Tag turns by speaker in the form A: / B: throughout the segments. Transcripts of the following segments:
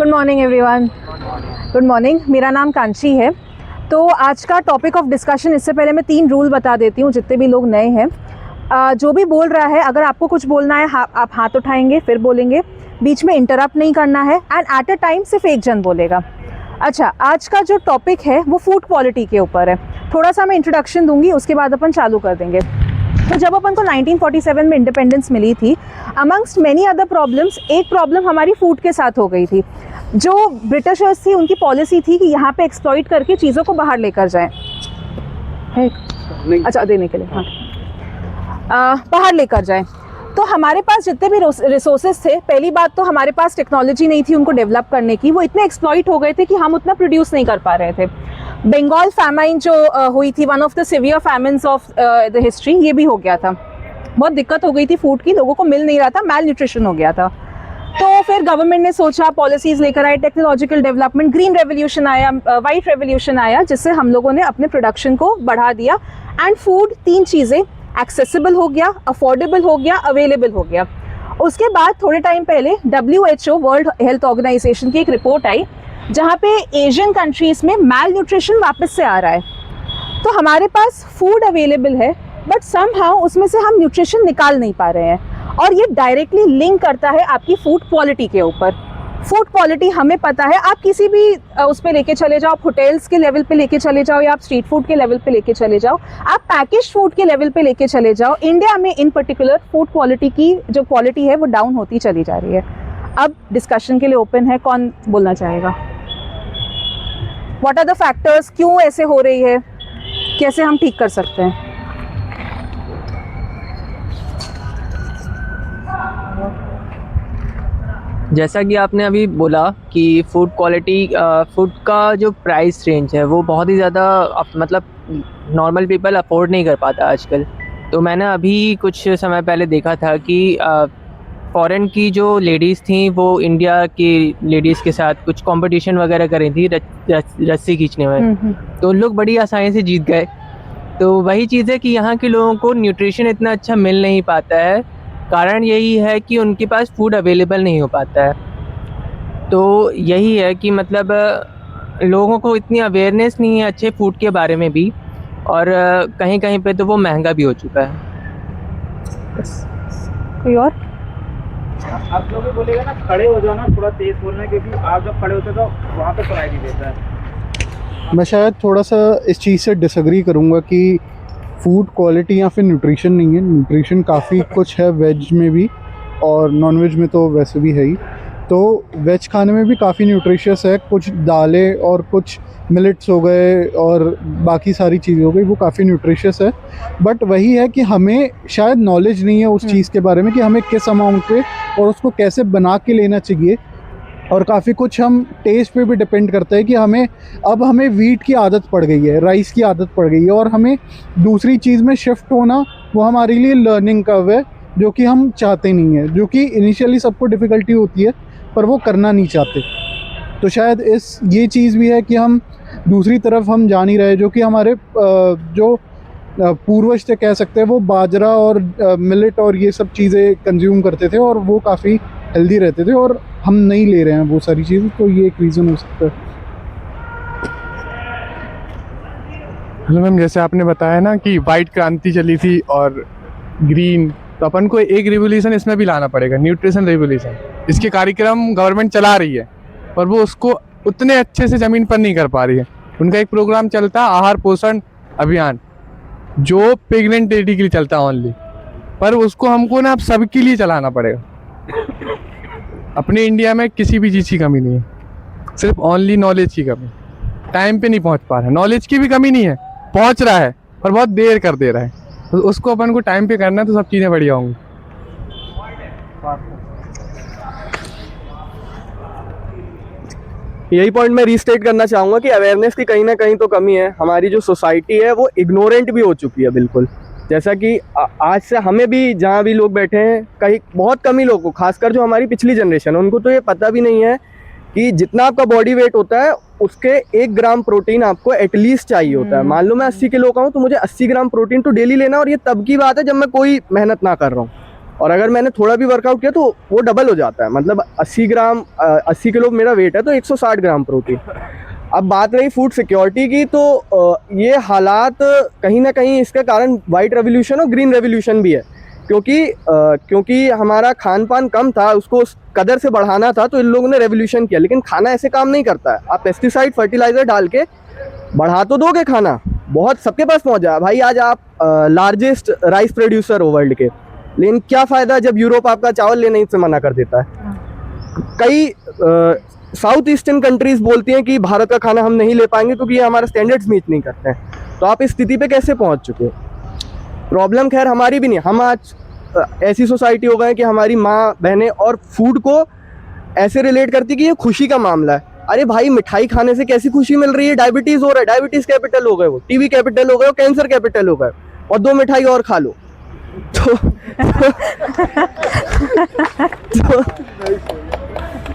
A: Good morning everyone. Good morning, मेरा नाम कांची है। तो आज का टॉपिक ऑफ डिस्कशन, इससे पहले मैं 3 रूल बता देती हूँ जितने भी लोग नए हैं। जो भी बोल रहा है, अगर आपको कुछ बोलना है आप हाथ उठाएंगे फिर बोलेंगे, बीच में इंटरप्ट नहीं करना है एंड एट अ टाइम सिर्फ एक जन बोलेगा। अच्छा, आज का जो टॉपिक है वो फूड क्वालिटी के ऊपर है। थोड़ा सा मैं इंट्रोडक्शन दूंगी, उसके बाद अपन चालू कर देंगे। तो जब अपन को 1947 में इंडिपेंडेंस मिली थी, अमंगस्ट मेनी अदर प्रॉब्लम्स, एक प्रॉब्लम हमारी फूड के साथ हो गई थी। जो ब्रिटिशर्स थी, उनकी पॉलिसी थी कि यहाँ पे एक्सप्लॉइट करके चीज़ों को बाहर लेकर जाएं। अच्छा, देने के लिए, हाँ, बाहर लेकर जाएं। तो हमारे पास जितने भी रिसोर्सेज थे, पहली बात तो हमारे पास टेक्नोलॉजी नहीं थी उनको डेवलप करने की। वो इतने एक्सप्लॉइट हो गए थे कि हम उतना प्रोड्यूस नहीं कर पा रहे थे। बंगाल फैमाइन जो हुई थी, one of the severe famines of the history, ये भी हो गया था। बहुत दिक्कत हो गई थी फूड की, लोगों को मिल नहीं रहा था, मैल न्यूट्रिशन हो गया था। तो फिर गवर्नमेंट ने सोचा, पॉलिसीज लेकर आए, टेक्नोलॉजिकल डेवलपमेंट, ग्रीन रेवोल्यूशन आया, वाइट रेवोल्यूशन आया, जिससे हम लोगों ने अपने प्रोडक्शन को बढ़ा दिया। एंड फूड, 3 चीज़ें, एक्सेसिबल हो गया, अफोर्डेबल हो गया, अवेलेबल हो गया। उसके बाद थोड़े टाइम पहले WHO, वर्ल्ड हेल्थ ऑर्गेनाइजेशन की एक रिपोर्ट आई जहाँ पे एशियन कंट्रीज़ में मैल न्यूट्रिशन वापस से आ रहा है। तो हमारे पास फूड अवेलेबल है, बट समहाउ उसमें से हम न्यूट्रिशन निकाल नहीं पा रहे हैं। और ये डायरेक्टली लिंक करता है आपकी फूड क्वालिटी के ऊपर। फूड क्वालिटी हमें पता है, आप किसी भी उस पे लेके चले जाओ, आप होटल्स के लेवल पे लेके चले जाओ या आप स्ट्रीट फूड के लेवल पे लेके चले जाओ, आप पैकेज फूड के लेवल पे लेके चले जाओ, इंडिया में इन पर्टिकुलर फूड क्वालिटी की जो क्वालिटी है वो डाउन होती चली जा रही है। अब डिस्कशन के लिए ओपन है, कौन बोलना चाहेगा? व्हाट आर द फैक्टर्स, क्यों ऐसे हो रही है, कैसे हम ठीक कर सकते हैं?
B: जैसा कि आपने अभी बोला कि फूड क्वालिटी, फूड का जो प्राइस रेंज है वो बहुत ही ज़्यादा, मतलब नॉर्मल पीपल अफोर्ड नहीं कर पाता आजकल। तो मैंने अभी कुछ समय पहले देखा था कि फॉरेन की जो लेडीज़ थी वो इंडिया की लेडीज़ के साथ कुछ कंपटीशन वगैरह कर रही थी रस्सी खींचने में। तो उन लोग बड़ी आसानी से जीत गए। तो वही चीज़ है कि यहाँ के लोगों को न्यूट्रिशन इतना अच्छा मिल नहीं पाता है। कारण यही है कि उनके पास फूड अवेलेबल नहीं हो पाता है। तो यही है कि मतलब लोगों को इतनी अवेयरनेस नहीं है अच्छे फूड के बारे में भी, और कहीं कहीं पे तो वो महंगा भी हो चुका है।
A: कोई और?
C: आप लोग भी बोलेगा ना, खड़े हो जाओ ना, थोड़ा तेज बोलना, क्योंकि आप जब खड़े होते तो वहाँ पे सुनाई नहीं देता है।
D: मैं शायद थोड़ा सा इस चीज़ से डिसएग्री करूँगा कि फूड क्वालिटी या फिर न्यूट्रिशन नहीं है। न्यूट्रिशन काफ़ी कुछ है, वेज में भी और नॉन वेज में तो वैसे भी है ही। तो वेज खाने में भी काफ़ी न्यूट्रिशियस है, कुछ दालें और कुछ मिलेट्स हो गए और बाकी सारी चीज़ें हो गई, वो काफ़ी न्यूट्रिशियस है। बट वही है कि हमें शायद नॉलेज नहीं है उस चीज़ के बारे में कि हमें किस अमाउंट पे और उसको कैसे बना के लेना चाहिए। और काफ़ी कुछ हम टेस्ट पे भी डिपेंड करता है कि हमें वीट की आदत पड़ गई है, राइस की आदत पड़ गई है, और हमें दूसरी चीज़ में शिफ्ट होना वो हमारे लिए लर्निंग कर्व है, जो कि हम चाहते नहीं है। जो कि इनिशियली सबको डिफ़िकल्टी होती है पर वो करना नहीं चाहते। तो शायद ये चीज़ भी है कि हम दूसरी तरफ हम जा नहीं रहे, जो कि हमारे जो पूर्वज थे कह सकते हैं, वो बाजरा और मिलेट और ये सब चीज़ें कंज्यूम करते थे और वो काफ़ी हेल्दी रहते थे, और हम नहीं ले रहे हैं वो सारी चीज़ें। तो ये एक रीज़न हो सकता है।
E: हेलो मैम, जैसे आपने बताया ना कि वाइट क्रांति चली थी और ग्रीन, तो अपन को एक रिवोल्यूशन इसमें भी लाना पड़ेगा, न्यूट्रिशन रिवोल्यूशन। इसके कार्यक्रम गवर्नमेंट चला रही है पर वो उसको उतने अच्छे से ज़मीन पर नहीं कर पा रही है। उनका एक प्रोग्राम चलता है, आहार पोषण अभियान, जो प्रेग्नेंट लेडी के लिए चलता है ओनली, पर उसको हमको ना अब सबके लिए चलाना पड़ेगा। अपने इंडिया में किसी भी चीज़ की कमी नहीं है, सिर्फ ओनली नॉलेज की कमी। टाइम पे नहीं पहुंच पा रहा है, नॉलेज की भी कमी नहीं है, पहुंच रहा है पर बहुत देर कर दे रहा है। तो उसको अपन को टाइम पे करना है तो सब चीज़ें बढ़िया होंगी।
F: यही पॉइंट मैं रीस्टेट करना चाहूँगा कि अवेयरनेस की कहीं ना कहीं तो कमी है। हमारी जो सोसाइटी है वो इग्नोरेंट भी हो चुकी है बिल्कुल। जैसा कि आज से हमें भी, जहाँ भी लोग बैठे हैं, कहीं बहुत कम ही लोगों को, खासकर जो हमारी पिछली जनरेशन है, उनको तो ये पता भी नहीं है कि जितना आपका बॉडी वेट होता है उसके 1 ग्राम प्रोटीन आपको एटलीस्ट चाहिए होता है। मान लो मैं 80 किलो का हूँ तो मुझे 80 ग्राम प्रोटीन तो डेली लेना, और ये तब की बात है जब मैं कोई मेहनत ना कर रहा हूँ। और अगर मैंने थोड़ा भी वर्कआउट किया तो वो डबल हो जाता है, मतलब 80 किलो मेरा वेट है तो 160 ग्राम प्रोटीन। अब बात रही फूड सिक्योरिटी की, तो ये हालात कहीं ना कहीं इसका कारण वाइट रेवोल्यूशन और ग्रीन रेवोल्यूशन भी है, क्योंकि हमारा खान पान कम था, उसको उस कदर से बढ़ाना था, तो इन लोगों ने रेवोल्यूशन किया। लेकिन खाना ऐसे काम नहीं करता है, आप पेस्टिसाइड फर्टिलाइजर डाल के बढ़ा तो दोगे खाना, बहुत सबके पास पहुंच जाए भाई। आज आप लार्जेस्ट राइस प्रोड्यूसर हो वर्ल्ड के, लेकिन क्या फ़ायदा जब यूरोप आपका चावल लेने से मना कर देता है। कई साउथ ईस्टर्न कंट्रीज बोलती हैं कि भारत का खाना हम नहीं ले पाएंगे क्योंकि ये हमारे स्टैंडर्ड्स मीट नहीं करते हैं। तो आप इस स्थिति पे कैसे पहुंच चुके हो? प्रॉब्लम खैर हमारी भी नहीं, हम आज ऐसी सोसाइटी हो गए कि हमारी माँ बहनें और फूड को ऐसे रिलेट करती कि ये खुशी का मामला है। अरे भाई, मिठाई खाने से कैसी खुशी मिल रही है? डायबिटीज़ हो रहा है, डायबिटीज़ कैपिटल हो गए, वो टीबी कैपिटल हो गए, वो कैंसर कैपिटल हो गए, और 2 मिठाई और खा लो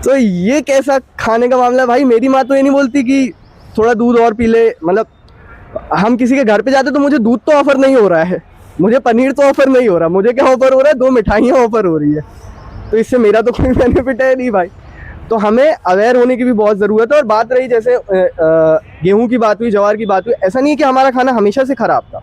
F: तो ये कैसा खाने का मामला है भाई? मेरी माँ तो ये नहीं बोलती कि थोड़ा दूध और पी ले, मतलब हम किसी के घर पे जाते तो मुझे दूध तो ऑफर नहीं हो रहा है, मुझे पनीर तो ऑफर नहीं हो रहा, मुझे क्या ऑफर हो रहा है? 2 मिठाइयाँ ऑफर हो रही है। तो इससे मेरा तो कोई बेनिफिट है नहीं भाई। तो हमें अवेयर होने की भी बहुत ज़रूरत है। और बात रही जैसे गेहूं की बात हुई, ज्वार की बात हुई, ऐसा नहीं है कि हमारा खाना हमेशा से ख़राब था।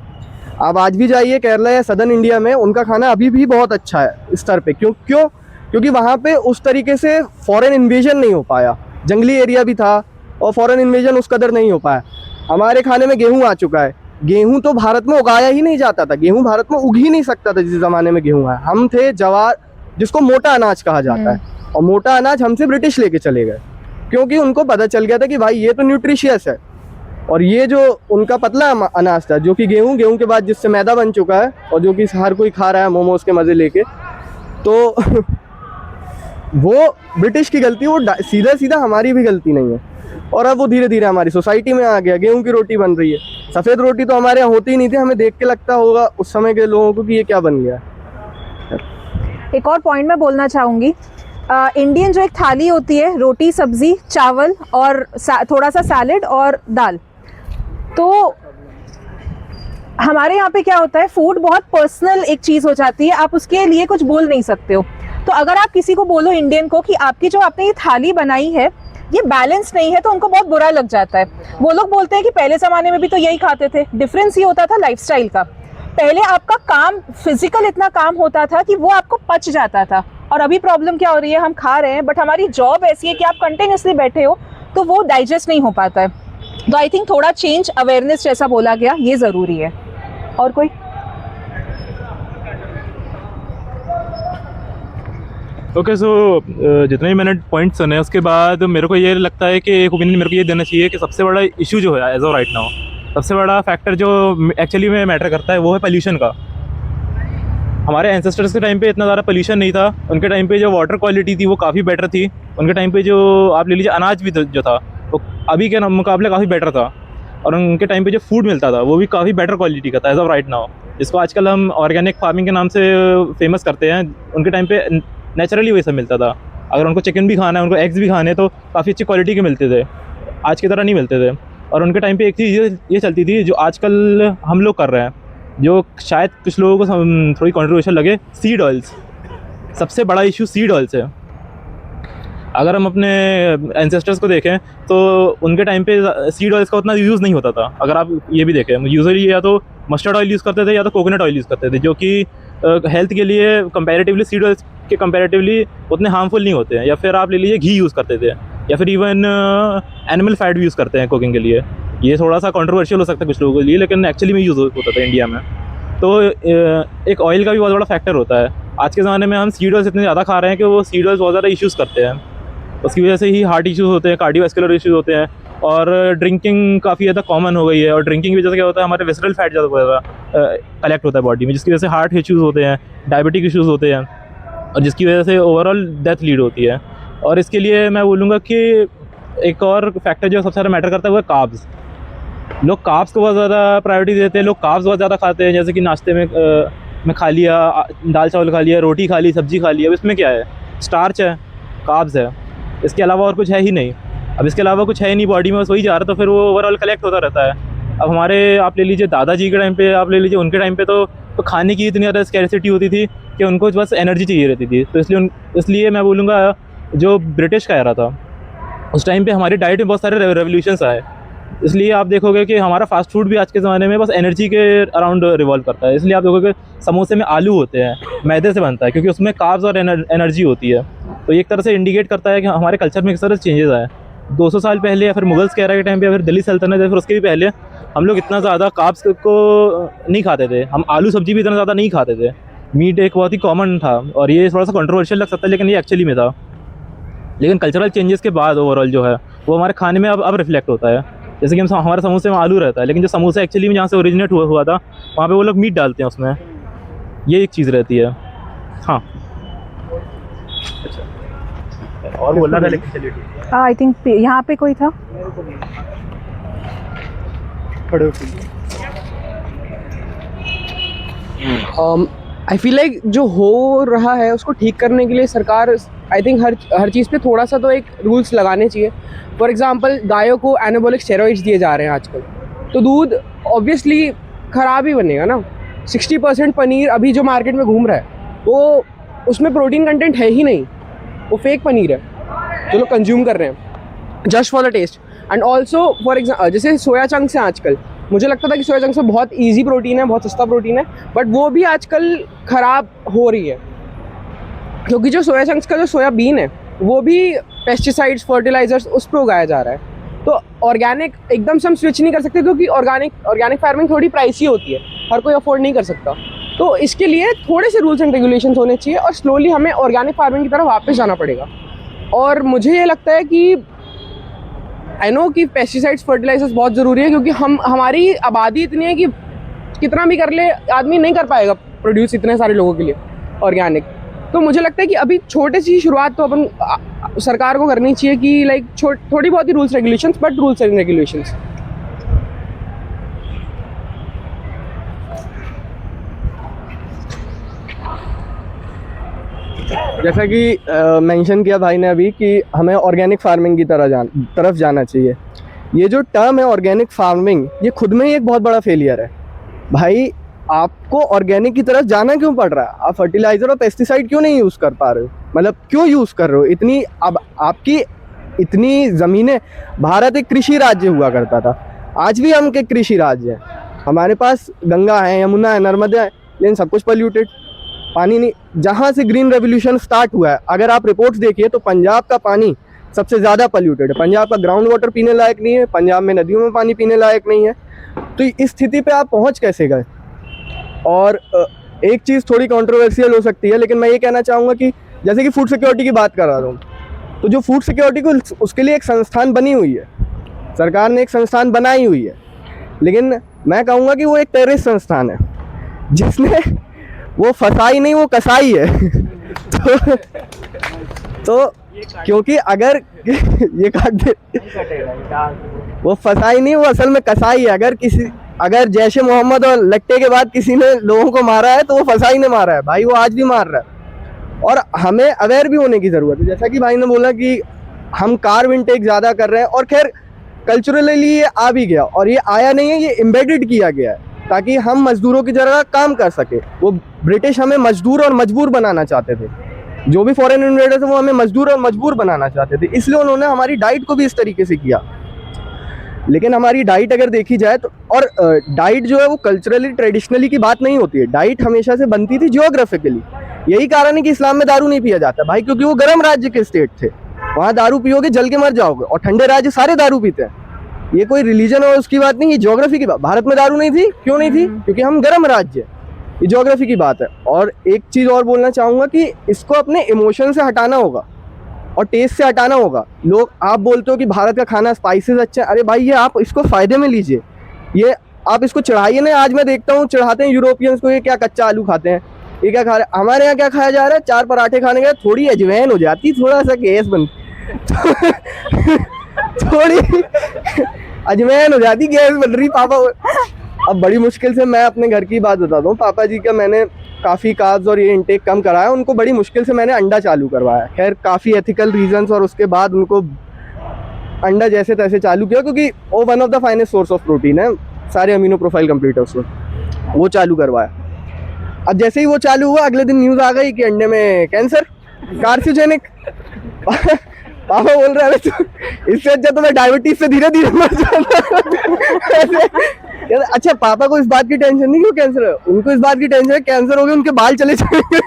F: आप आज भी जाइए केरला या सदर्न इंडिया में, उनका खाना अभी भी बहुत अच्छा है इस स्तर पे। क्योंकि वहाँ पे उस तरीके से फॉरेन इन्वेजन नहीं हो पाया, जंगली एरिया भी था और फॉरेन इन्वेजन उस कदर नहीं हो पाया। हमारे खाने में गेहूँ आ चुका है। गेहूँ तो भारत में उगाया ही नहीं जाता था, गेहूँ भारत में उग ही नहीं सकता था जिस ज़माने में गेहूँ आया। हम थे जवार, जिसको मोटा अनाज कहा जाता है, और मोटा अनाज हमसे ब्रिटिश लेके चले गए क्योंकि उनको पता चल गया था कि भाई ये तो न्यूट्रिशियस है। और ये जो उनका पतला अनाज था, जो कि गेहूं के बाद जिससे मैदा बन चुका है और जो कि हर कोई खा रहा है मोमोज के मज़े लेके, तो वो ब्रिटिश की गलती, वो सीधा हमारी भी गलती नहीं है। और अब वो धीरे धीरे हमारी सोसाइटी में आ गया। गेहूं की रोटी बन रही है, सफ़ेद रोटी तो हमारे यहाँ होती ही नहीं थी। हमें देख के लगता होगा उस समय के लोगों को कि ये क्या बन गया।
A: एक और पॉइंट मैं बोलना चाहूँगी, इंडियन जो एक थाली होती है, रोटी, सब्जी, चावल और थोड़ा सा सैलेड और दाल, तो हमारे यहाँ पे क्या होता है, फूड बहुत पर्सनल एक चीज़ हो जाती है, आप उसके लिए कुछ बोल नहीं सकते हो। तो अगर आप किसी को बोलो इंडियन को कि आपकी जो आपने ये थाली बनाई है ये बैलेंस नहीं है, तो उनको बहुत बुरा लग जाता है। वो लोग बोलते हैं कि पहले ज़माने में भी तो यही खाते थे। डिफरेंस ये होता था लाइफस्टाइल का। पहले आपका काम, फिजिकल इतना काम होता था कि वो आपको पच जाता था, और अभी प्रॉब्लम क्या हो रही है, हम खा रहे हैं बट हमारी जॉब ऐसी है कि आप कंटिन्यूसली बैठे हो तो वो डाइजेस्ट नहीं हो पाता है। तो आई थिंक थोड़ा चेंज, अवेयरनेस जैसा बोला गया, ये ज़रूरी है। और कोई?
G: ओके, सो जितने भी मैंने पॉइंट सुने उसके बाद मेरे को ये लगता है कि एक ओपिनियन मेरे को ये देना चाहिए कि सबसे बड़ा इशू जो है एज ऑफ राइट नाउ, सबसे बड़ा फैक्टर जो एक्चुअली में मैटर करता है वो है पोल्यूशन का। हमारे एंसेस्टर्स के टाइम पे इतना ज़्यादा पोल्यूशन नहीं था। उनके टाइम पे जो वाटर क्वालिटी थी वो काफ़ी बेटर थी। उनके टाइम पे जो आप ले लीजिए अनाज भी जो था वो अभी के मुकाबले काफ़ी बेटर था, और उनके टाइम पे जो फूड मिलता था वो भी काफ़ी बेटर क्वालिटी का था एज ऑफ राइट नाउ, जिसको आजकल हम ऑर्गेनिक फार्मिंग के नाम से फेमस करते हैं। उनके टाइम पे नेचुरली वही सब मिलता था। अगर उनको चिकन भी खाना है, उनको एग्स भी खाने, तो काफ़ी अच्छी क्वालिटी के मिलते थे, आज की तरह नहीं मिलते थे। और उनके टाइम पे एक चीज़ ये चलती थी जो आजकल हम लोग कर रहे हैं, जो शायद कुछ लोगों को थोड़ी कंट्रोवर्शियल लगे, सीड ऑयल्स। सबसे बड़ा इशू सीड ऑयल्स है। अगर हम अपने एंसेस्टर्स को देखें तो उनके टाइम पे सीड ऑयल्स का उतना यूज़ नहीं होता था। अगर आप ये भी देखें, यूजुअली या तो मस्टर्ड ऑयल यूज़ करते थे या तो कोकोनट ऑयल यूज़ करते थे, जो कि हेल्थ के लिए कंपैरेटिवली सीड ऑयल्स के कंपैरेटिवली उतने हार्मफुल नहीं होते हैं। या फिर आप ले लीजिए घी यूज़ करते थे, या फिर इवन एनिमल फैट भी यूज़ करते हैं कुकिंग के लिए। ये थोड़ा सा कंट्रोवर्शियल हो सकता है कुछ लोगों के लिए, लेकिन एक्चुअली में यूज़ होता था इंडिया में। तो एक ऑयल का भी बहुत बड़ा फैक्टर होता है। आज के ज़माने में हम सीड ऑयल्स इतने ज़्यादा खा रहे हैं कि वो सीड ऑयल्स बहुत ज़्यादा इश्यूज़ करते हैं। उसकी वजह से ही हार्ट इश्यूज़ होते हैं, कार्डियोवैस्कुलर इश्यूज़ होते हैं, और ड्रिंकिंग काफ़ी ज़्यादा कॉमन हो गई है। और ड्रिंकिंग की वजह से क्या होता है, हमारे विसरल फैट ज़्यादा कलेक्ट होता है बॉडी में, जिसकी वजह से हार्ट इश्यूज़ होते हैं, डायबिटिक इश्यूज़ होते हैं, और जिसकी वजह से ओवरऑल डेथ लीड होती है। और इसके लिए मैं बोलूँगा कि एक और फैक्टर जो सबसे ज़्यादा मैटर करता है वो है कार्ब्स। लोग कार्ब्स को बहुत ज़्यादा प्रायोरिटी देते हैं, लोग कार्ब्स बहुत ज़्यादा खाते हैं। जैसे कि नाश्ते में खा लिया, दाल चावल खा लिया, रोटी खा ली, सब्जी खा ली। अब इसमें क्या है, स्टार्च है, कार्ब्स है, इसके अलावा और कुछ है ही नहीं। अब इसके अलावा कुछ है ही नहीं बॉडी में, बस वही जा रहा, तो फिर वो ओवरऑल कलेक्ट होता रहता है। अब हमारे आप ले लीजिए दादाजी के टाइम पे, आप ले लीजिए उनके टाइम पे तो खाने की इतनी ज़्यादा स्कैरसिटी होती थी कि उनको बस एनर्जी चाहिए रहती थी। तो इसलिए मैं बोलूँगा जो ब्रिटिश का एरा था उस टाइम पे हमारी डाइट में बहुत सारे रेवोल्यूशंस आए। इसलिए आप देखोगे कि हमारा फास्ट फूड भी आज के ज़माने में बस एनर्जी के अराउंड रिवॉल्व करता है। इसलिए आप देखोगे समोसे में आलू होते हैं, मैदे से बनता है, क्योंकि उसमें कार्ब्स और एनर्जी होती है। तो ये एक तरह से इंडिकेट करता है कि हमारे कल्चर में किस तरह से चेंजेस आए। 200 साल पहले या फिर मुगल्स के एरा के टाइम पे या फिर दिल्ली सल्तनत या फिर उसके भी पहले हम लोग इतना ज़्यादा कार्ब्स को नहीं खाते थे। हम आलू सब्जी भी इतना ज़्यादा नहीं खाते थे। मीट एक बहुत ही कॉमन था और ये थोड़ा सा कंट्रोवर्शियल लग सकता है, लेकिन ये एक्चुअली में था। लेकिन कल्चरल चेंजेस के बाद ओवरऑल जो है वो हमारे खाने में अब रिफ्लेक्ट होता है। जैसे कि हम हमारे समोसे में आलू रहता है, लेकिन जो समोसा एक्चुअली में जहाँ से ओरिजिनेट हुआ था वहाँ पे वो लोग मीट डालते हैं उसमें। ये एक चीज़ रहती है। हाँ, अच्छा, और बोलना था लेकिन चलिए ठीक है।
A: आई थिंक यहाँ पे कोई था।
D: खड़े
H: आई फील लाइक जो हो रहा है उसको ठीक करने के लिए सरकार आई थिंक हर चीज़ पे थोड़ा सा तो एक रूल्स लगाने चाहिए। फॉर एग्जांपल गायों को एनाबॉलिक स्टेरॉइड्स दिए जा रहे हैं आजकल, तो दूध ऑब्वियसली ख़राब ही बनेगा ना। 60% पनीर अभी जो मार्केट में घूम रहा है वो उसमें प्रोटीन कंटेंट है ही नहीं, वो फेक पनीर है जो लोग कंज्यूम कर रहे हैं just for the taste. And also for example जैसे सोया चंक्स हैं आजकल, मुझे लगता था कि सोया चंक्स में बहुत ईजी प्रोटीन है, बहुत सस्ता प्रोटीन है, बट वो भी आजकल ख़राब हो रही है क्योंकि जो सोया चंक्स का जो सोयाबीन है वो भी पेस्टिसाइड्स फर्टिलाइजर्स उस पर उगाया जा रहा है। तो ऑर्गेनिक एकदम से हम स्विच नहीं कर सकते क्योंकि ऑर्गेनिक फार्मिंग थोड़ी प्राइसी होती है, हर कोई अफोर्ड नहीं कर सकता। तो इसके लिए थोड़े से रूल्स एंड रेगुलेशंस होने चाहिए और स्लोली हमें ऑर्गेनिक फार्मिंग की तरफ वापस जाना पड़ेगा। और मुझे ये लगता है कि आई नो कि पेस्टिसाइड्स फर्टिलाइजर्स बहुत ज़रूरी है क्योंकि हमारी आबादी इतनी है कि कितना भी कर ले आदमी नहीं कर पाएगा प्रोड्यूस इतने सारे लोगों के लिए ऑर्गेनिक। तो मुझे लगता है कि अभी छोटी सी शुरुआत तो अपन सरकार को करनी चाहिए कि लाइक थोड़ी बहुत ही rules regulations, but rules and regulations.
F: जैसा कि मेंशन किया भाई ने अभी कि हमें ऑर्गेनिक फार्मिंग की तरफ जाना चाहिए। ये जो टर्म है ऑर्गेनिक फार्मिंग, ये खुद में ही एक बहुत बड़ा फेलियर है। भाई आपको ऑर्गेनिक की तरफ जाना क्यों पड़ रहा है? आप फर्टिलाइज़र और पेस्टिसाइड क्यों नहीं यूज़ कर पा रहे हो? मतलब क्यों यूज़ कर रहे हो इतनी? अब आपकी इतनी ज़मीनें, भारत एक कृषि राज्य हुआ करता था, आज भी हम के कृषि राज्य हैं। हमारे पास गंगा है, यमुना है, नर्मदा है, लेकिन सब कुछ पोल्यूटेड, पानी नहीं। जहाँ से ग्रीन रेवोल्यूशन स्टार्ट हुआ है, अगर आप रिपोर्ट्स देखिए तो पंजाब का पानी सबसे ज़्यादा पोल्यूटेड है। पंजाब का ग्राउंड वाटर पीने लायक नहीं है, पंजाब में नदियों में पानी पीने लायक नहीं है। तो इस स्थिति पे आप पहुँच कैसे गए? और एक चीज़ थोड़ी कंट्रोवर्शियल हो सकती है, लेकिन मैं ये कहना चाहूँगा कि जैसे कि फूड सिक्योरिटी की बात कर रहा हूँ, तो जो फूड सिक्योरिटी को उसके लिए एक संस्थान बनी हुई है, सरकार ने एक संस्थान बनाई हुई है, लेकिन मैं कहूँगा कि वो एक टेररिस्ट संस्थान है जिसने वो फसाई नहीं, वो कसाई है। तो क्योंकि अगर ये काट दे, वो फसाई नहीं, वो असल में कसाई है। अगर जैश ए मोहम्मद और लट्टे के बाद किसी ने लोगों को मारा है तो वो फसाई ने मारा है भाई, वो आज भी मार रहा है। और हमें अवेयर भी होने की ज़रूरत है। जैसा कि भाई ने बोला कि हम कार्ब इंटेक ज़्यादा कर रहे हैं, और खैर कल्चरली ये आ भी गया, और ये आया नहीं है, ये एम्बेडेड किया गया है ताकि हम मजदूरों की जगह काम कर सके। वो ब्रिटिश हमें मजदूर और मजबूर बनाना चाहते थे, जो भी फॉरेन इन्वेडर थे वो हमें मजदूर और मजबूर बनाना चाहते थे, इसलिए उन्होंने हमारी डाइट को भी इस तरीके से किया। लेकिन हमारी डाइट अगर देखी जाए तो, और डाइट जो है वो कल्चरली ट्रेडिशनली की बात नहीं होती है, डाइट हमेशा से बनती थी जियोग्राफिकली। यही कारण है कि इस्लाम में दारू नहीं पिया जाता भाई, क्योंकि वो गर्म राज्य के स्टेट थे, वहाँ दारू पियोगे जल के मर जाओगे, और ठंडे राज्य सारे दारू पीते हैं। ये कोई रिलीजन और उसकी बात नहीं, ये ज्योग्राफी की बात। भारत में दारू नहीं थी, क्यों नहीं थी? क्योंकि हम गर्म राज्य, ये ज्योग्राफी की बात है। और एक चीज़ और बोलना चाहूँगा कि इसको अपने इमोशन से हटाना होगा और टेस्ट से हटाना होगा। लोग, आप बोलते हो कि भारत का खाना स्पाइसेस अच्छा है, अरे भाई ये आप इसको फ़ायदे में लीजिए, ये आप इसको चढ़ाइए ना। आज मैं देखता हूँ चढ़ाते हैं यूरोपियंस को, ये क्या कच्चा आलू खाते हैं, ये क्या खा रहे हैं। हमारे यहाँ क्या खाया जा रहा है? 4 पराठे खाने के थोड़ी अजवैन हो जाती, थोड़ा सा गैस बन थोड़ी अजवैन हो जाती, गैस बन रही पापा। अब बड़ी मुश्किल से, मैं अपने घर की बात बताता हूँ, पापा जी का मैंने काफ़ी कार्ब्स और ये इंटेक कम कराया, उनको बड़ी मुश्किल से मैंने अंडा चालू करवाया। खैर काफ़ी एथिकल रीजंस, और उसके बाद उनको अंडा जैसे तैसे चालू किया, क्योंकि वो one of the finest source of protein है, सारे अमीनो प्रोफाइल कंप्लीट है उसमें, वो चालू करवाया। अब जैसे ही वो चालू हुआ अगले दिन न्यूज़ आ गई कि अंडे में कैंसर, कार्सिनोजेनिक। पापा बोल रहे हैं तो इससे अच्छा तो मैं डायबिटीज से धीरे धीरे मर जाता। अच्छा, पापा को इस बात की टेंशन नहीं कि वो कैंसर है, उनको इस बात की टेंशन है कैंसर हो गया उनके बाल चले जाएंगे।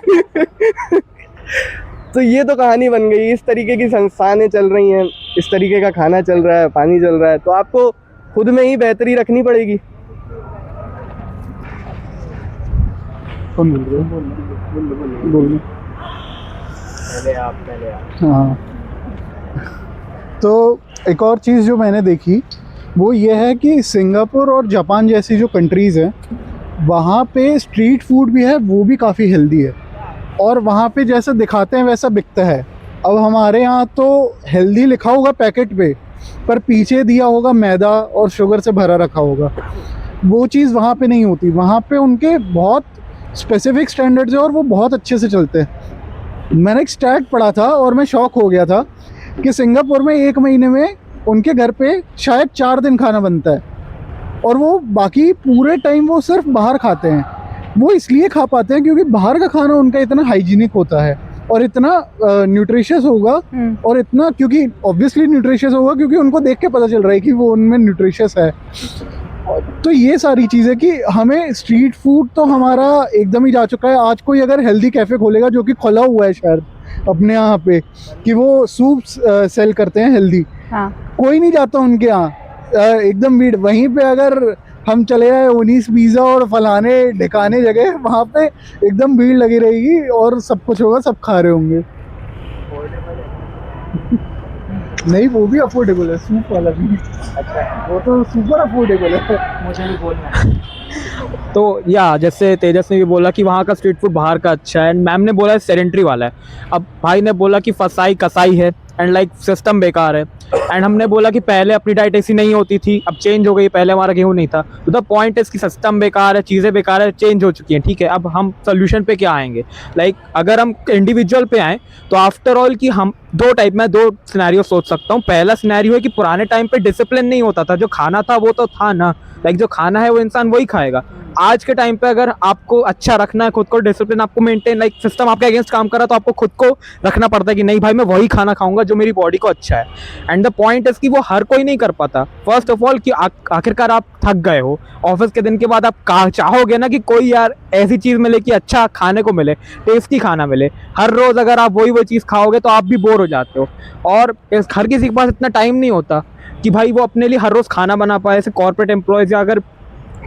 F: तो ये तो कहानी बन गई। इस तरीके की संस्थानें चल रही हैं, इस तरीके का खाना चल रहा है, पानी चल रहा है, तो आपको खुद में ही बेहतरी रखनी पड़ेगी।
D: हाँ, तो एक और चीज़ जो मैंने देखी वो ये है कि सिंगापुर और जापान जैसी जो कंट्रीज़ हैं वहाँ पे स्ट्रीट फूड भी है, वो भी काफ़ी हेल्दी है और वहाँ पे जैसा दिखाते हैं वैसा बिकता है। अब हमारे यहाँ तो हेल्दी लिखा होगा पैकेट पे, पर पीछे दिया होगा मैदा और शुगर से भरा रखा होगा। वो चीज़ वहाँ पे नहीं होती। वहाँ पे उनके बहुत स्पेसिफिक स्टैंडर्ड्स है और वो बहुत अच्छे से चलते हैं। मैंने एक स्टैट पढ़ा था और मैं शॉक हो गया था कि सिंगापुर में 1 महीने में उनके घर पे शायद 4 दिन खाना बनता है और वो बाकी पूरे टाइम वो सिर्फ बाहर खाते हैं। वो इसलिए खा पाते हैं क्योंकि बाहर का खाना उनका इतना हाइजीनिक होता है और इतना न्यूट्रिशियस होगा और इतना, क्योंकि ऑब्वियसली न्यूट्रिशियस होगा क्योंकि उनको देख के पता चल रहा है कि वो उनमें न्यूट्रिशियस है। तो ये सारी चीज़ें कि हमें स्ट्रीट फूड तो हमारा एकदम ही जा चुका है। आज कोई अगर हेल्दी कैफ़े खोलेगा, जो कि खुला हुआ है शायद अपने यहाँ पे, कि वो सूप सेल करते हैं हेल्दी,
A: हाँ।
D: कोई नहीं जाता उनके यहाँ, एकदम भीड़। वहीं पे अगर हम चले जाए 19 पिज़्ज़ा और फलाने ढिकाने जगह, वहाँ पे एकदम भीड़ लगी रहेगी और सब कुछ होगा, सब खा रहे होंगे। नहीं, वो भी अफोर्डेबल है, सूप वाला भी। अच्छा, वो तो सुपर अफोर्डेबल है।
C: मुझे भी बोलना है।
I: तो या जैसे तेजस ने भी बोला कि वहाँ का स्ट्रीट फूड बाहर का अच्छा है, मैम ने बोला सेडेंट्री वाला है, अब भाई ने बोला कि फसाई कसाई है एंड लाइक सिस्टम बेकार है, एंड हमने बोला कि पहले अपनी डाइट ऐसी नहीं होती थी, अब चेंज हो गई, पहले हमारा गेहूँ नहीं था। तो द पॉइंट इज कि सिस्टम बेकार है, चीज़ें बेकार है, चेंज हो चुकी हैं, ठीक है। अब हम सोल्यूशन पे क्या आएंगे? लाइक अगर हम इंडिविजुअल पे आएँ तो आफ्टर ऑल कि हम दो सिनेरियो सोच सकता हूँ। पहला सिनेरियो है कि पुराने टाइम पे डिसिप्लिन नहीं होता था, जो खाना था वो तो था ना, लाइक जो खाना है वो इंसान वही खाएगा। आज के टाइम पे अगर आपको अच्छा रखना है खुद को, डिसिप्लिन आपको मेंटेन, लाइक सिस्टम आपके अगेंस्ट काम कर रहा है, तो आपको खुद को रखना पड़ता है कि नहीं भाई मैं वही खाना खाऊंगा जो मेरी बॉडी को अच्छा है। एंड द पॉइंट इज कि वो हर कोई नहीं कर पाता। फर्स्ट ऑफ ऑल कि आखिरकार आप थक गए हो ऑफिस के दिन के बाद, आप चाहोगे ना कि कोई यार ऐसी चीज़ मिले कि अच्छा खाने को मिले, टेस्टी खाना मिले। हर रोज़ अगर आप वही चीज़ खाओगे तो आप भी बोर हो जाते हो, और हर किसी के पास इतना टाइम नहीं होता कि भाई वो अपने लिए हर रोज़ खाना बना पाए। ऐसे कॉर्पोरेट एम्प्लॉयज़ या अगर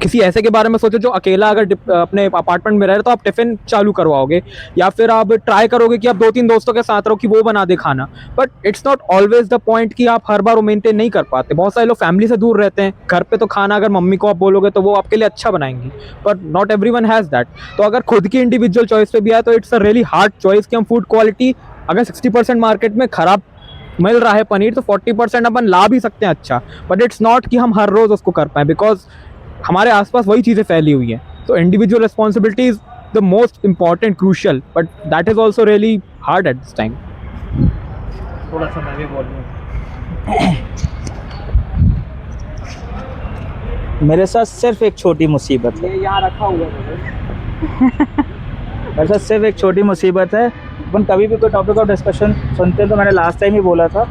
I: किसी ऐसे के बारे में सोचो जो अकेला अगर अपने अपार्टमेंट में रह रहे, तो आप टिफ़िन चालू करवाओगे या फिर आप ट्राई करोगे कि आप 2-3 दोस्तों के साथ रहो कि वो बना दे खाना। But it's not always the point कि आप हर बार वो मेंटेन नहीं कर पाते। बहुत सारे लोग फैमिली से दूर रहते हैं, घर पे तो खाना अगर मम्मी को आप बोलोगे तो वो आपके लिए अच्छा बनाएंगी, but not everyone has that. तो अगर खुद की इंडिविजुअल चॉइस पे भी आए तो it's a really hard choice कि हम फूड क्वालिटी अगर 60% मार्केट में ख़राब मिल रहा है पनीर, तो 40% अपन ला भी सकते हैं अच्छा, बट इट्स नॉट कि हम हर रोज़ उसको कर पाएँ, बिकॉज हमारे आसपास वही चीज़ें फैली हुई हैं। तो individual responsibility is the most important, crucial, but that is also really hard at this time.
C: थोड़ा सा मैं भी बोल लूँ।
J: मेरे साथ सिर्फ एक छोटी मुसीबत है,
C: ये यहाँ रखा हुआ है।
J: मेरे साथ सिर्फ एक छोटी मुसीबत है। अपन कभी भी कोई टॉपिक ऑफ डिस्कशन सुनते हैं तो मैंने लास्ट टाइम ही बोला था,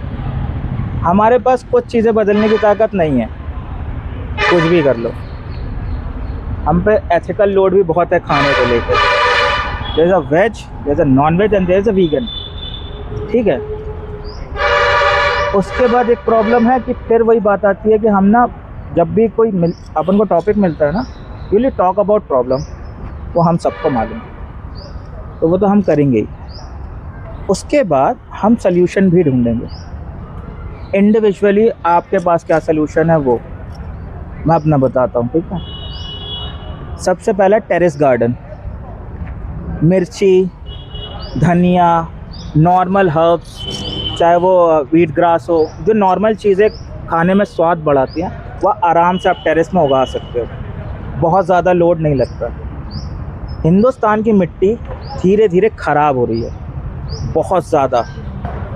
J: हमारे पास कुछ चीज़ें बदलने की ताकत नहीं है, कुछ भी कर लो। हम पे एथिकल लोड भी बहुत है खाने को लेकर। There is a veg, there is a non veg and there is a vegan, ठीक है। उसके बाद एक प्रॉब्लम है कि फिर वही बात आती है कि हम ना जब भी कोई अपन को टॉपिक मिलता है ना, you will talk about problem, वो हम सबको मालूम है, तो वो तो हम करेंगे ही। उसके बाद हम सल्यूशन भी ढूंढेंगे इंडिविजुअली। आपके पास क्या सल्यूशन है वो मैं अपना बताता हूँ, ठीक है। सबसे पहला टेरेस गार्डन, मिर्ची, धनिया, नॉर्मल हर्ब्स, चाहे वो वीट ग्रास हो, जो नॉर्मल चीज़ें खाने में स्वाद बढ़ाती हैं, वह आराम से आप टेरेस में उगा सकते हो, बहुत ज़्यादा लोड नहीं लगता। हिंदुस्तान की मिट्टी धीरे धीरे ख़राब हो रही है, बहुत ज़्यादा।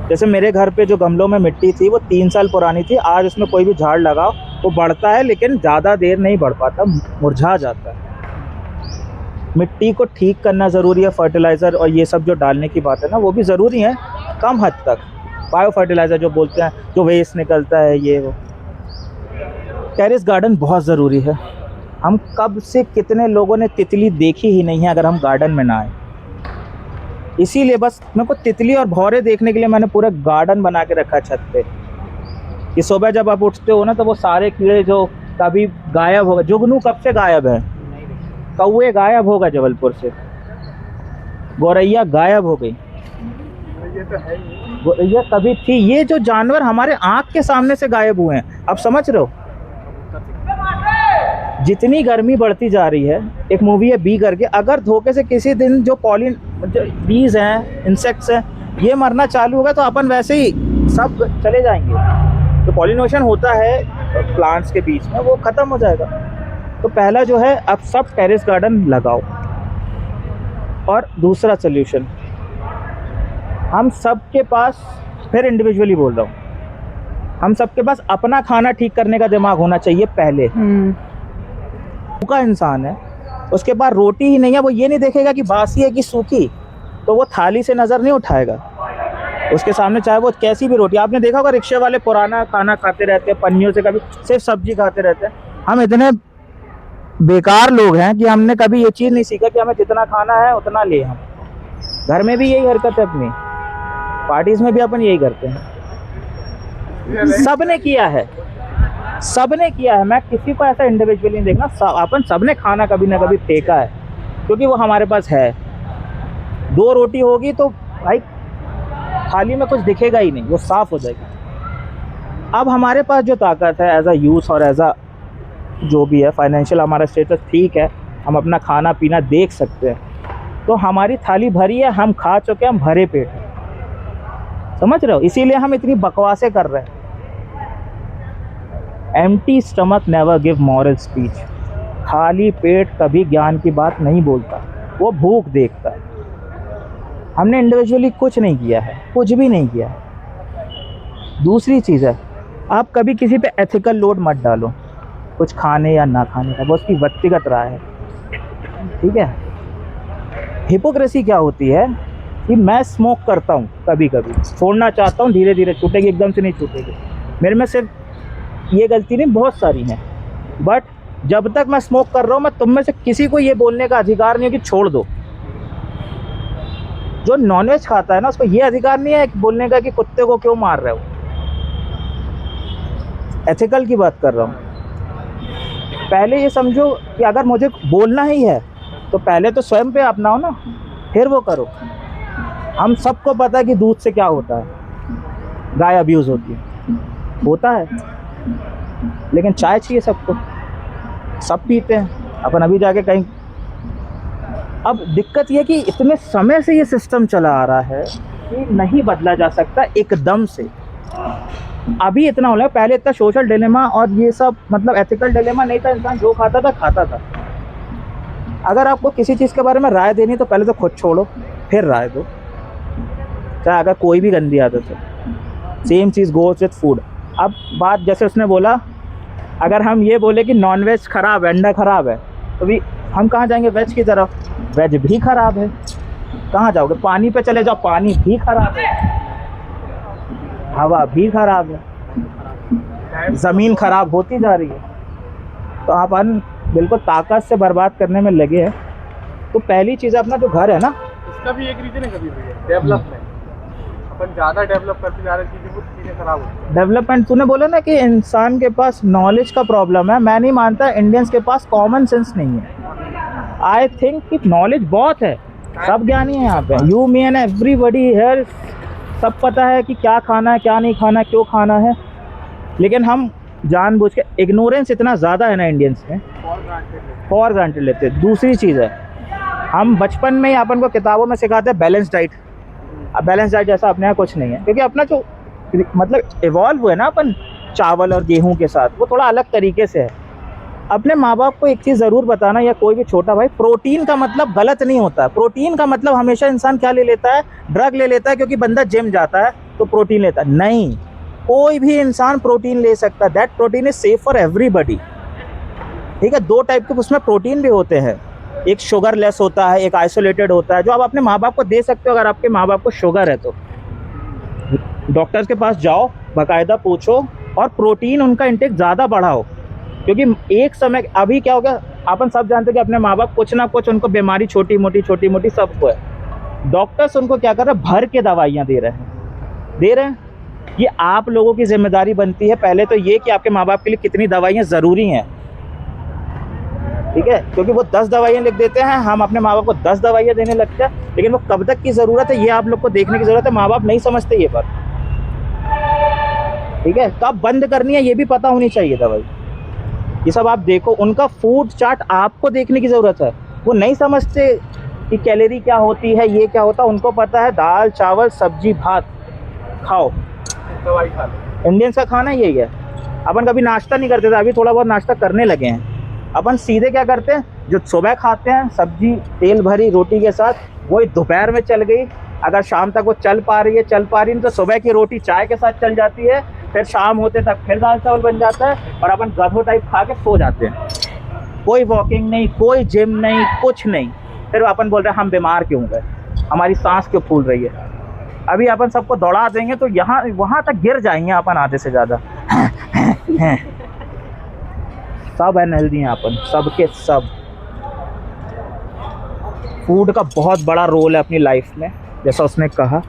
J: जैसे मेरे घर पे जो गमलों में मिट्टी थी वो 3 साल पुरानी थी, आज उसमें कोई भी झाड़ लगाओ वो बढ़ता है, लेकिन ज़्यादा देर नहीं बढ़ पाता, मुरझा जाता है। मिट्टी को ठीक करना ज़रूरी है, फर्टिलाइज़र और ये सब जो डालने की बात है ना, वो भी ज़रूरी है कम हद तक। बायो फर्टिलाइज़र जो बोलते हैं, जो वेस्ट निकलता है ये वो। टेरेस गार्डन बहुत ज़रूरी है। हम कब से कितने लोगों ने तितली देखी ही नहीं है अगर हम गार्डन में ना आए। इसीलिए बस मेरे को तितली और भौरे देखने के लिए मैंने पूरा गार्डन बना के रखा है छत पे, कि सुबह जब आप उठते हो ना तो वो सारे कीड़े जो कभी गायब हो गए, जुगनू कब से गायब है, कौवे गायब हो गए जबलपुर से, गौरैया गायब हो गई, गौरैया कभी थी, ये जो जानवर हमारे आँख के सामने से गायब हुए हैं। आप समझ रहे हो जितनी गर्मी बढ़ती जा रही है। एक मूवी है बी करके, अगर धोखे से किसी दिन जो बीज हैं, इंसेक्ट्स हैं, ये मरना चालू होगा तो अपन वैसे ही सब चले जाएंगे। तो पॉलिनेशन होता है प्लांट्स के बीच में, वो ख़त्म हो जाएगा। तो पहला जो है, अब सब टेरेस गार्डन लगाओ। और दूसरा सोल्यूशन, हम सब के पास, फिर इंडिविजुअली बोल रहा हूँ, हम सबके पास अपना खाना ठीक करने का दिमाग होना चाहिए पहले। भूखा इंसान है, उसके पास रोटी ही नहीं है, वो ये नहीं देखेगा कि बासी है कि सूखी, तो वो थाली से नज़र नहीं उठाएगा। उसके सामने चाहे वो कैसी भी रोटी, आपने देखा होगा रिक्शे वाले पुराना खाना खाते रहते हैं पन्नियों से, कभी सिर्फ सब्जी खाते रहते हैं। हम इतने बेकार लोग हैं कि हमने कभी ये चीज़ नहीं सीखा कि हमें जितना खाना है उतना ले। हम घर में भी यही हरकत है अपनी, पार्टीज में भी अपन यही करते हैं। सबने किया है, सबने किया है। मैं किसी को ऐसा इंडिविजुअली नहीं देखना, अपन सबने खाना कभी ना कभी फेंका है, क्योंकि वो हमारे पास है। 2 रोटी होगी तो भाई थाली में कुछ दिखेगा ही नहीं, वो साफ हो जाएगी। अब हमारे पास जो ताकत है एज अ यूथ और एज अ जो भी है फाइनेंशियल हमारा स्टेटस ठीक है, हम अपना खाना पीना देख सकते हैं, तो हमारी थाली भरी है, हम खा चुके हैं, हम भरे पेट हैं। समझ रहे हो? इसीलिए हम इतनी बकवासें कर रहे हैं। Empty stomach never give moral speech. खाली पेट कभी ज्ञान की बात नहीं बोलता, वो भूख देखता है। हमने इंडिविजुअली कुछ नहीं किया है, कुछ भी नहीं किया है। दूसरी चीज़ है, आप कभी किसी पे एथिकल लोड मत डालो, कुछ खाने या ना खाने का, वो उसकी व्यक्तिगत राय है, ठीक है। हिपोक्रेसी क्या होती है कि मैं स्मोक करता हूँ, कभी कभी छोड़ना चाहता हूँ, धीरे धीरे छूटेगी, एकदम से नहीं छूटेगी। मेरे में सिर्फ ये गलती नहीं, बहुत सारी हैं, बट जब तक मैं स्मोक कर रहा हूँ, मैं तुम में से किसी को ये बोलने का अधिकार नहीं है कि छोड़ दो। जो नॉनवेज खाता है ना, उसको ये अधिकार नहीं है बोलने का कि कुत्ते को क्यों मार रहे हो। एथिकल की बात कर रहा हूँ। पहले ये समझो कि अगर मुझे बोलना ही है तो पहले तो स्वयं पे अपनाओ ना, फिर वो करो। हम सबको पता है कि दूध से क्या होता है, गाय अब्यूज़ होती है, होता है, लेकिन चाय चाहिए सबको, सब पीते हैं। अपन अभी जाके कहीं, अब दिक्कत ये कि इतने समय से ये सिस्टम चला आ रहा है कि नहीं बदला जा सकता एकदम से। अभी इतना हो रहा है, पहले इतना सोशल डिलेमा और ये सब मतलब एथिकल डिलेमा नहीं था, इंसान जो खाता था खाता था। अगर आपको किसी चीज़ के बारे में राय देनी तो पहले तो खुद छोड़ो, फिर राय दो, चाहे अगर कोई भी गंदी आदत है। Same cheese goes with food. अब बात जैसे उसने बोला, अगर हम ये बोले कि नॉनवेज ख़राब है, अंडा ख़राब है, तो भी हम कहाँ जाएंगे? वेज की तरफ। वेज भी ख़राब है, कहाँ जाओगे? पानी पे चले जाओ, पानी भी ख़राब है, हवा भी ख़राब है, ज़मीन ख़राब होती जा रही है। तो अपन बिल्कुल ताकत से बर्बाद करने में लगे हैं। तो पहली चीज़ अपना जो घर है ना,
E: इसका भी एक रीज़न है कभी डेवलपमेंट। अपन ज़्यादा डेवलप करते जा रहे हैं, चीज़ें कुछ चीज़ें ख़राब होती हैं।
J: डेवलपमेंट, तूने बोला ना कि इंसान के पास नॉलेज का प्रॉब्लम है, मैं नहीं मानता इंडियंस के पास कॉमन सेंस नहीं है। आई थिंक कि नॉलेज बहुत है, सब ज्ञानी है यहाँ पे, you me and everybody here, सब पता है कि क्या खाना है, क्या नहीं खाना, क्यों खाना है, लेकिन हम जानबूझ के, इग्नोरेंस इतना ज़्यादा है ना इंडियंस में, फॉर ग्रांटेड लेते हैं। दूसरी चीज़ है, हम बचपन में ही अपन को किताबों में सिखाते हैं बैलेंस डाइट। अब बैलेंस डाइट जैसा अपने यहाँ कुछ नहीं है, क्योंकि अपना जो मतलब इवॉल्व हुआ है ना अपन चावल और गेहूं के साथ, वो थोड़ा अलग तरीके से है। अपने माँ बाप को एक चीज़ ज़रूर बताना, या कोई भी छोटा भाई, प्रोटीन का मतलब गलत नहीं होता। प्रोटीन का मतलब हमेशा इंसान क्या ले लेता है? ड्रग ले लेता है, क्योंकि बंदा जिम जाता है तो प्रोटीन लेता है। नहीं, कोई भी इंसान प्रोटीन ले सकता है। That protein is safe for everybody, ठीक है। 2 टाइप के उसमें प्रोटीन भी होते हैं, एक शुगर लेस होता है, एक आइसोलेटेड होता है, जो आप अपने माँ बाप को दे सकते हो। अगर आपके माँ बाप को शुगर है तो डॉक्टर्स के पास जाओ, बाकायदा पूछो, और प्रोटीन उनका इंटेक ज़्यादा बढ़ाओ। क्योंकि एक समय अभी क्या हो गया, अपन सब जानते हैं कि अपने माँ बाप कुछ ना कुछ उनको बीमारी छोटी मोटी सबको है। डॉक्टर्स उनको क्या कर रहे हैं, भर के दवाइयाँ दे रहे हैं। ये आप लोगों की जिम्मेदारी बनती है पहले तो ये कि आपके माँ बाप के लिए कितनी दवाइयाँ ज़रूरी हैं, ठीक है। क्योंकि वो 10 दवाइयाँ लिख देते हैं, हम अपने माँ बाप को 10 दवाइयाँ देने लगते हैं, लेकिन वो कब तक की ज़रूरत है ये आप लोग को देखने की ज़रूरत है। माँ बाप नहीं समझते ये बात, ठीक है। कब बंद करनी है ये भी पता होनी चाहिए दवाई। ये सब आप देखो, उनका फूड चार्ट आपको देखने की ज़रूरत है। वो नहीं समझते कि कैलोरी क्या होती है, ये क्या होता है। उनको पता है दाल चावल सब्जी भात खाओ,
C: दवाई खा लो।
J: इंडियंस का खाना यही है। अपन कभी नाश्ता नहीं करते थे, अभी थोड़ा बहुत नाश्ता करने लगे हैं। अपन सीधे क्या करते हैं, जो सुबह खाते हैं सब्जी तेल भरी रोटी के साथ, वही दोपहर में चल गई। अगर शाम तक वो चल पा रही है तो सुबह की रोटी चाय के साथ चल जाती है, फिर शाम होते तक फिर दाल चावल बन जाता है, और अपन गधो टाइप खा के सो जाते हैं। कोई वॉकिंग नहीं, कोई जिम नहीं, कुछ नहीं। फिर अपन बोल रहे हैं हम बीमार क्यों गए, हमारी सांस क्यों फूल रही है। अभी अपन सबको दौड़ा देंगे तो यहाँ वहाँ तक गिर जाएंगे अपन आधे से ज़्यादा। सब अनहेल्दी हैं अपन, सब के सब। फूड का बहुत बड़ा रोल है अपनी लाइफ में, जैसा उसने कहा।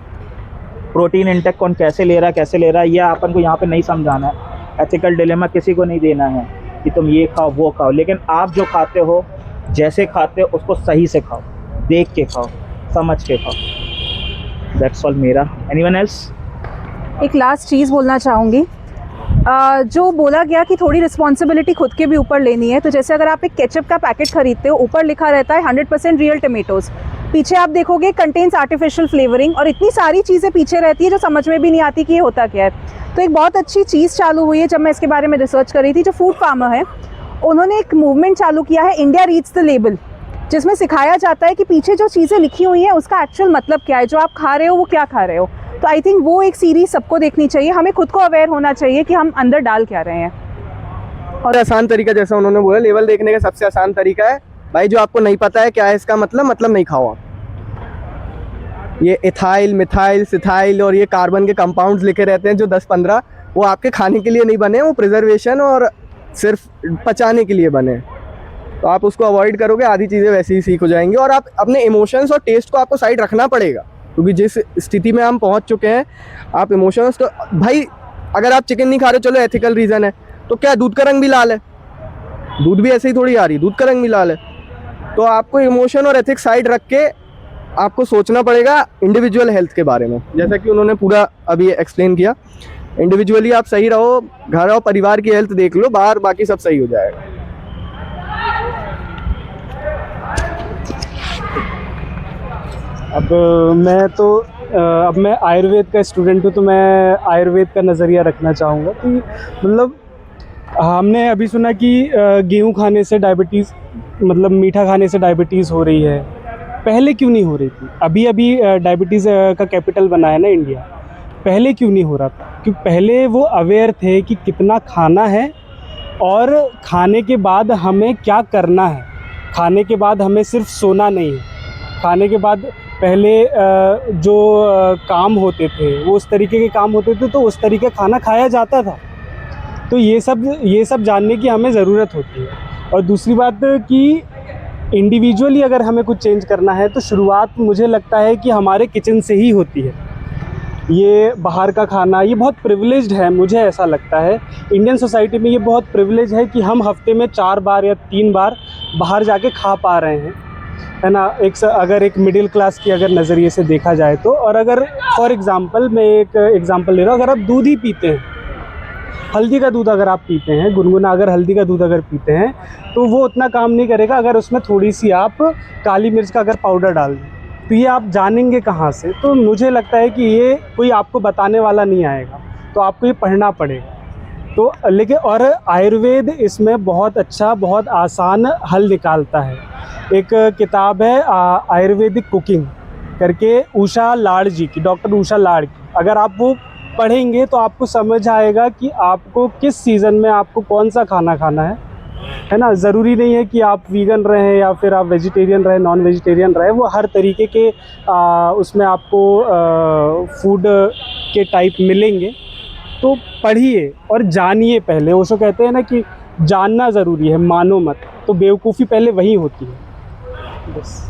J: प्रोटीन इंटेक कौन कैसे ले रहा है ये अपन को यहाँ पे नहीं समझाना है। एथिकल डिलेमा किसी को नहीं देना है कि तुम ये खाओ वो खाओ, लेकिन आप जो खाते हो जैसे खाते हो उसको सही से खाओ, देख के खाओ, समझ के खाओ। दैट्स ऑल मेरा। Anyone else?
A: एक लास्ट चीज़ बोलना चाहूँगी। जो बोला गया कि थोड़ी रिस्पॉन्सिबिलिटी खुद के भी ऊपर लेनी है। तो जैसे अगर आप एक केचप का पैकेट खरीदते हो, ऊपर लिखा रहता है 100% रियल टमेटोज़, पीछे आप देखोगे कंटेन्स आर्टिफिशियल फ्लेवरिंग, और इतनी सारी चीज़ें पीछे रहती है जो समझ में भी नहीं आती कि ये होता क्या है। तो एक बहुत अच्छी चीज़ चालू हुई है, जब मैं इसके बारे में रिसर्च कर रही थी, जो फूड फार्मर है उन्होंने एक मूवमेंट चालू किया है, इंडिया रीड्स द लेबल, जिसमें सिखाया जाता है कि पीछे जो चीज़ें लिखी हुई हैं उसका एक्चुअल मतलब क्या है, जो आप खा रहे हो वो क्या खा रहे हो। तो आई थिंक वो एक सीरीज़ सबको देखनी चाहिए। हमें खुद को अवेयर होना चाहिए कि हम अंदर डाल क्या रहे हैं।
F: और आसान तरीका, जैसा उन्होंने बोला, लेवल देखने का सबसे आसान तरीका है भाई, जो आपको नहीं पता है क्या है इसका मतलब नहीं खाओ आप। ये इथाइल मिथाइल सिथाइल और ये कार्बन के कंपाउंड्स लिखे रहते हैं जो 10-15, वो आपके खाने के लिए नहीं बने, वो प्रिजर्वेशन और सिर्फ पचाने के लिए बने। तो आप उसको अवॉइड करोगे, आधी चीज़ें वैसे ही सीख हो जाएंगी। और आप अपने इमोशंस और टेस्ट को आपको साइड रखना पड़ेगा, क्योंकि जिस स्थिति में हम पहुंच चुके हैं, आप इमोशंस तो भाई, अगर आप चिकन नहीं खा रहे, चलो एथिकल रीज़न है, तो क्या दूध का रंग भी लाल है? दूध भी ऐसे ही थोड़ी आ रही, दूध का रंग भी लाल है। तो आपको इमोशन और एथिक्स साइड रख के आपको सोचना पड़ेगा इंडिविजुअल हेल्थ के बारे में, जैसा कि उन्होंने पूरा अभी एक्सप्लेन किया। इंडिविजुअली आप सही रहो, घर और परिवार की हेल्थ देख लो, बाहर बाकी सब सही हो जाएगा।
K: अब मैं आयुर्वेद का स्टूडेंट हूँ, तो मैं आयुर्वेद का नज़रिया रखना चाहूँगा कि मतलब हमने अभी सुना कि गेहूँ खाने से डायबिटीज़, मतलब मीठा खाने से डायबिटीज़ हो रही है। पहले क्यों नहीं हो रही थी? अभी डायबिटीज़ का कैपिटल बना है ना इंडिया, पहले क्यों नहीं हो रहा था? क्योंकि पहले वो अवेयर थे कि कितना खाना है और खाने के बाद हमें क्या करना है। खाने के बाद हमें सिर्फ सोना नहीं है, खाने के बाद पहले जो काम होते थे वो उस तरीके के काम होते थे, तो उस तरीके का खाना खाया जाता था। तो ये सब जानने की हमें ज़रूरत होती है। और दूसरी बात कि इंडिविजुअली अगर हमें कुछ चेंज करना है तो शुरुआत मुझे लगता है कि हमारे किचन से ही होती है। ये बाहर का खाना ये बहुत प्रिविलेज्ड है, मुझे ऐसा लगता है। इंडियन सोसाइटी में ये बहुत प्रिविलेज है कि हम हफ्ते में 4 बार या 3 बार बाहर जाके खा पा रहे हैं, है ना। अगर एक मिडिल क्लास की अगर नज़रिए से देखा जाए तो। और अगर फॉर एग्ज़ाम्पल मैं एक एग्ज़ाम्पल ले रहा हूँ, अगर आप दूध ही पीते हैं, हल्दी का दूध अगर आप पीते हैं, गुनगुना अगर हल्दी का दूध अगर पीते हैं, तो वो उतना काम नहीं करेगा अगर उसमें थोड़ी सी आप काली मिर्च का अगर पाउडर डाल दें। तो ये आप जानेंगे कहाँ से? तो मुझे लगता है कि ये कोई आपको बताने वाला नहीं आएगा, तो आपको ये पढ़ना पड़ेगा। तो लेकिन और आयुर्वेद इसमें बहुत अच्छा, बहुत आसान हल निकालता है। एक किताब है आयुर्वेदिक कुकिंग करके, उषा लाड़ जी की, डॉक्टर उषा लाड़ की। अगर आप वो पढ़ेंगे तो आपको समझ आएगा कि आपको किस सीज़न में आपको कौन सा खाना खाना है है ना। ज़रूरी नहीं है कि आप वीगन रहें या फिर आप वेजिटेरियन रहें, नॉन वेजिटेरियन रहें, वो हर तरीके के उसमें आपको फूड के टाइप मिलेंगे। तो पढ़िए और जानिए पहले। वो सो कहते हैं ना कि जानना ज़रूरी है, मानो मत। तो बेवकूफ़ी पहले वही होती है बस।